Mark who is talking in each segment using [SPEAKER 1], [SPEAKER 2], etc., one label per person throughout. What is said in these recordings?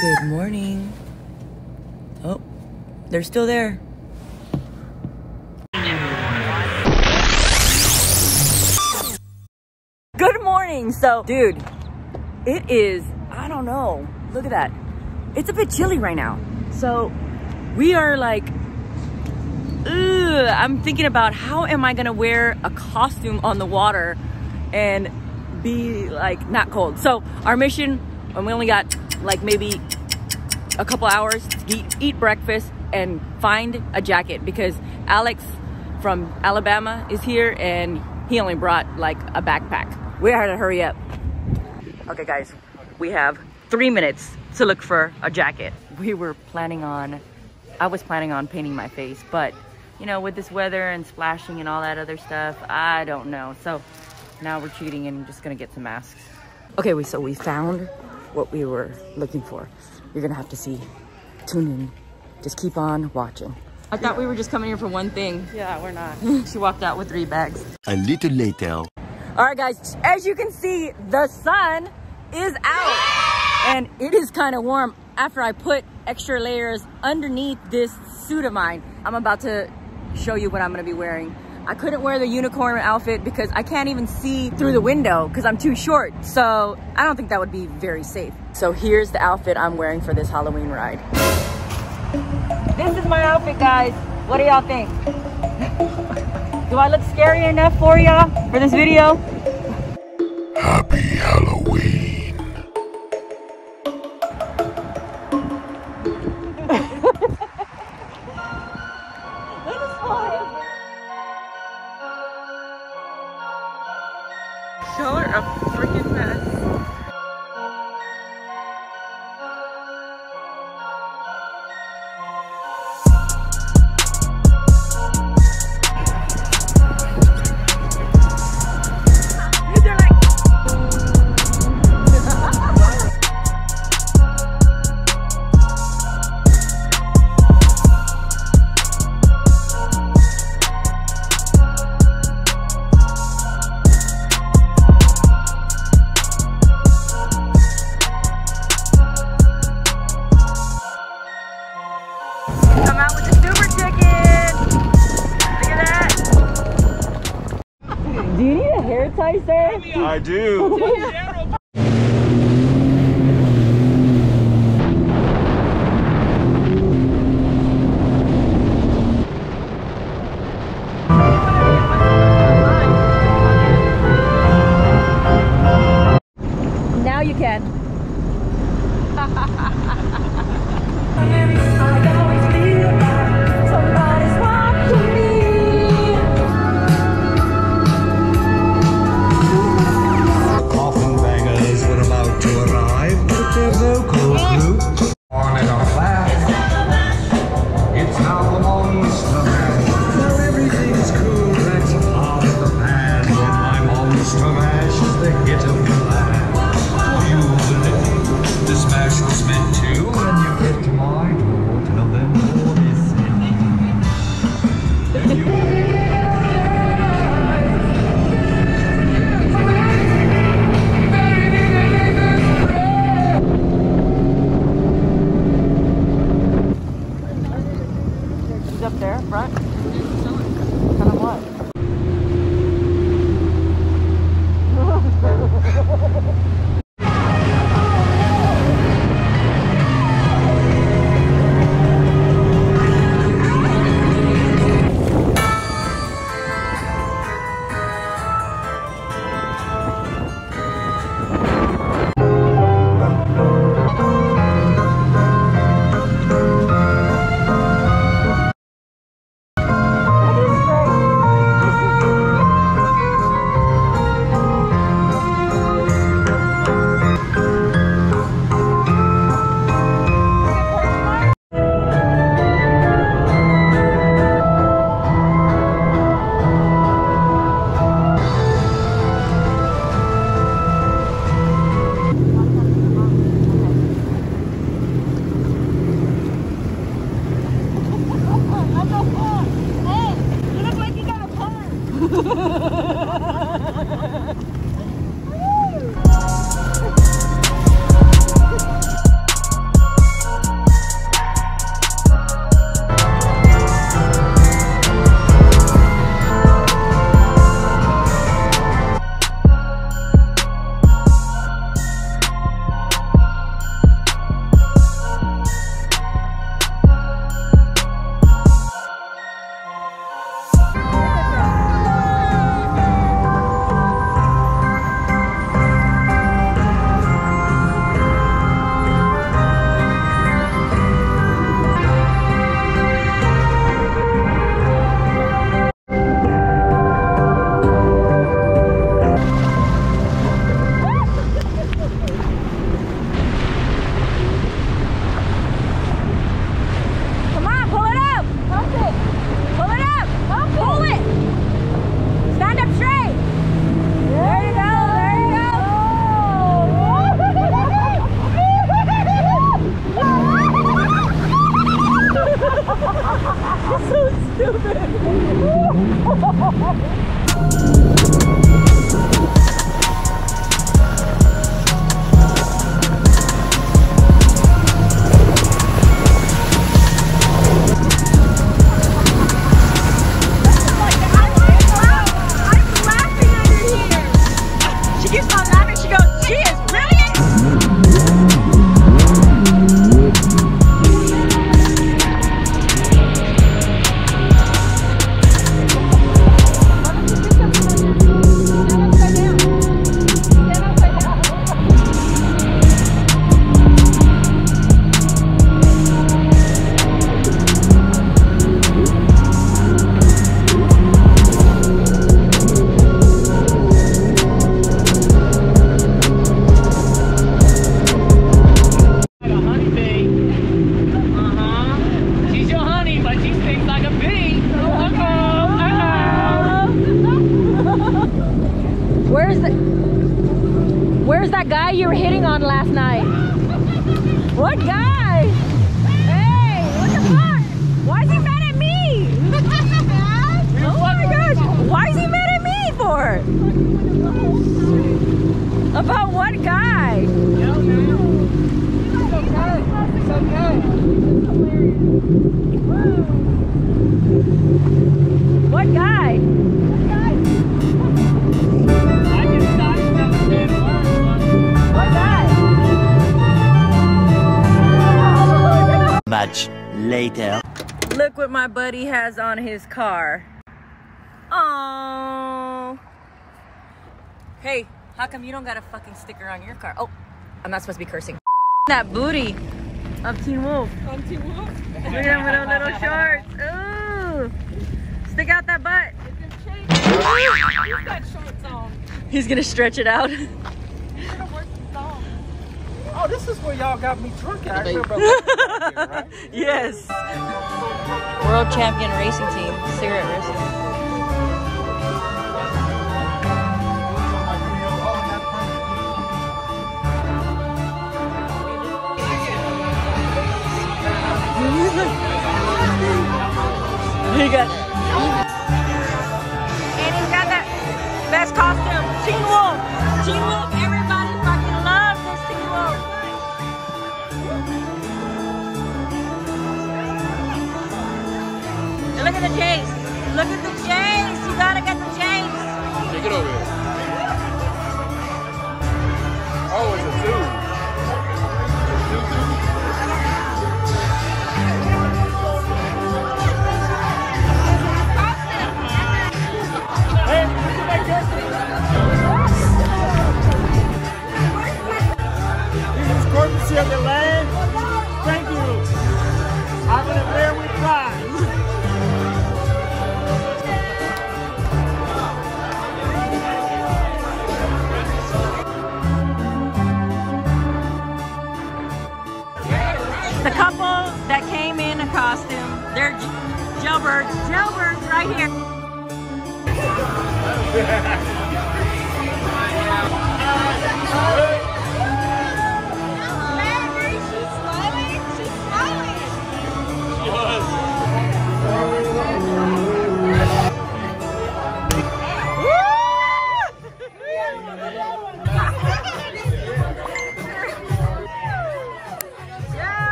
[SPEAKER 1] Good morning. Oh, they're still there. Good morning. So, dude, it is, I don't know. Look at that. It's a bit chilly right now. So, we are like, I'm thinking about how am I gonna wear a costume on the water and be like not cold. So, our mission, and we only got like maybe a couple hours to eat breakfast and find a jacket because Alex from Alabama is here and he only brought like a backpack. We had to hurry up. Okay guys, we have 3 minutes to look for a jacket. I was planning on painting my face, but you know, with this weather and splashing and all that other stuff, I don't know. So now we're cheating and just gonna get some masks. Okay, so we found what we were looking for. You're gonna have to tune in. Just keep on watching. I thought we were just coming here for one thing.
[SPEAKER 2] Yeah, we're not.
[SPEAKER 1] She walked out with 3 bags.
[SPEAKER 3] A little later.
[SPEAKER 1] All right, guys, as you can see, the sun is out and it is kind of warm after I put extra layers underneath this suit of mine. I'm about to show you what I'm gonna be wearing. I couldn't wear the unicorn outfit because I can't even see through the window because I'm too short. So I don't think that would be very safe. So here's the outfit I'm wearing for this Halloween ride. This is my outfit, guys. What do y'all think? Do I look scary enough for y'all for this video?
[SPEAKER 3] Happy Halloween.
[SPEAKER 1] Y'all are a freaking mess.
[SPEAKER 3] I do.
[SPEAKER 1] Now you can.
[SPEAKER 3] The smash was meant to, when you get to my door, tell them
[SPEAKER 1] on last night. What guy? Hey, what the fuck? Why is he mad at me? Oh my gosh, why is he mad at me for? About what guy? It's okay. It's okay. What guy?
[SPEAKER 3] Much later.
[SPEAKER 1] Look what my buddy has on his car. Oh. Hey, how come you don't got a fucking sticker on your car? Oh, I'm not supposed to be cursing. That booty of Teen Wolf. On Teen Wolf? Look at him with those little shorts. Ooh. Stick out that butt.
[SPEAKER 2] He's got shorts on.
[SPEAKER 1] He's gonna stretch it out.
[SPEAKER 4] Oh, this is where y'all got me drunk at. I remember right?
[SPEAKER 1] Yes. World champion racing team, cigarette racing. He got, and he's got that best costume, Teen Wolf. Teen Wolf, everybody fucking loves this Teen Wolf. And look at the J's. Look at the J's. You gotta get the J's.
[SPEAKER 4] Take it over here. Oh, it's a zoo. Courtesy of the land, thank you. I'm gonna bear with pride.
[SPEAKER 1] The couple that came in a costume, they're jailbirds right here.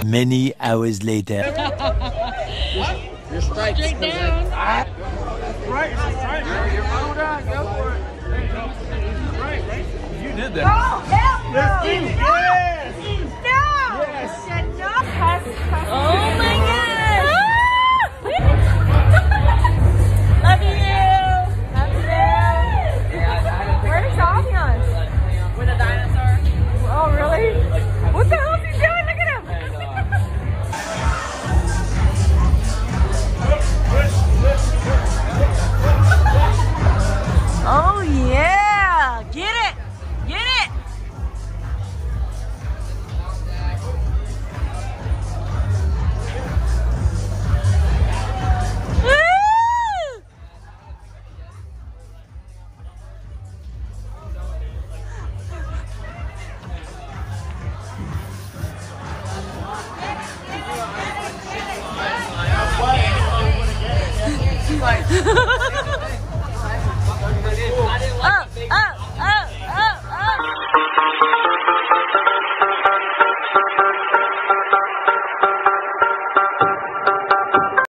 [SPEAKER 3] Many hours later.
[SPEAKER 4] Your stripes.
[SPEAKER 2] Straight down.
[SPEAKER 4] Right, it's a stripe. Hold on, go for it. Right. You did that.
[SPEAKER 2] Oh, hell no.
[SPEAKER 4] Let's do it. Yes.
[SPEAKER 2] No.
[SPEAKER 4] Yes.
[SPEAKER 1] Oh my God! Love you! Love you! Where's Alvean? With a dinosaur. Oh really? What the hell is he doing? Look at him! Oh yeah! Get it! Get it! Woo!